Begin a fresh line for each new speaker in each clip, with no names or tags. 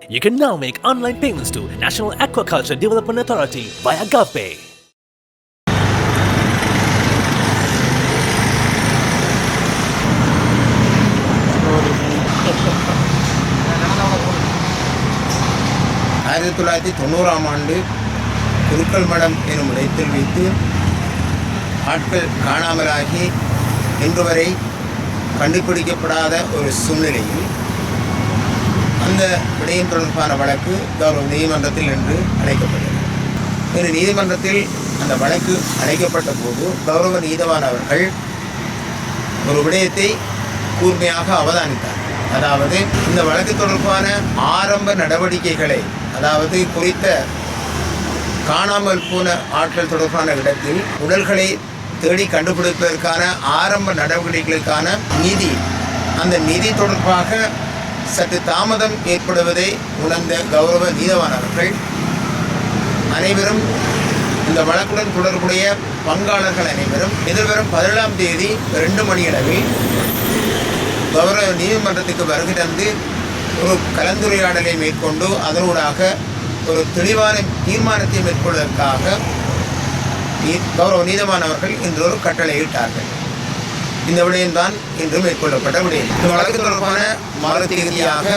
You can now make online payments to National Aquaculture Development Authority via GovPay.
ஆண்டு குருக்கள் மடம் எனும் இடத்தில் வைத்து ஆட்கள் காணாமலாகி இன்று வரை கண்டுபிடிக்கப்படாத ஒரு சூழ்நிலையில் அந்த விடயம் தொடர்பான வழக்கு கௌரவ நீதிமன்றத்தில் இன்று அழைக்கப்பட்டது. இந்த நீதிமன்றத்தில் அந்த வழக்கு அழைக்கப்பட்ட போது கௌரவ நீதவான் அவர்கள் ஒரு விடயத்தை கூர்மையாக அவதானித்தார். அதாவது இந்த வழக்கு தொடர்பான ஆரம்ப நடவடிக்கைகளை, அதாவது குறித்த காணாமல் போன ஆட்கள் தொடர்பான இடத்தில் உடல்களை தேடி கண்டுபிடிப்பதற்கான ஆரம்ப நடவடிக்கைகளுக்கான நிதி, அந்த நிதி தொடர்பாக சற்று தாமதம் ஏற்படுவதை உணர்ந்த கௌரவ நீதவான் அவர்கள் அனைவரும் இந்த வழக்குடன் தொடர்புடைய பங்காளர்கள் அனைவரும் எதிர்வரும் 17ஆம் தேதி 2 மணியளவில் கௌரவ நீதிமன்றத்துக்கு வருகை தந்து ஒரு கலந்துரையாடலை மேற்கொண்டு அதனூடாக ஒரு தெளிவான தீர்மானத்தை மேற்கொள்வதற்காக கௌரவ நீதிவான் அவர்கள் இன்று ஒரு கட்டளையிட்டார்கள். இந்த விடயம்தான் இன்று மேற்கொள்ளப்பட்ட விடயம். இந்த வழக்கு தொடர்பான மறு தேதியாக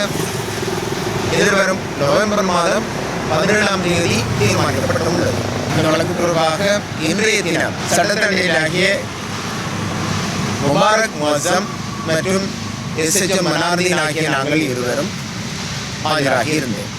எதிர்வரும் நவம்பர் மாதம் 17ஆம் தேதி தீர்மானிக்கப்பட்டுள்ளது. இந்த வழக்கு தொடர்பாக இன்றைய தினம் சட்டத்தரணிகளாகிய முபாரக் முஅzzam மற்றும் SHM மனார்தீன் ஆகிய நாங்கள் இருவரும் ஆஜராகி இருந்தோம்.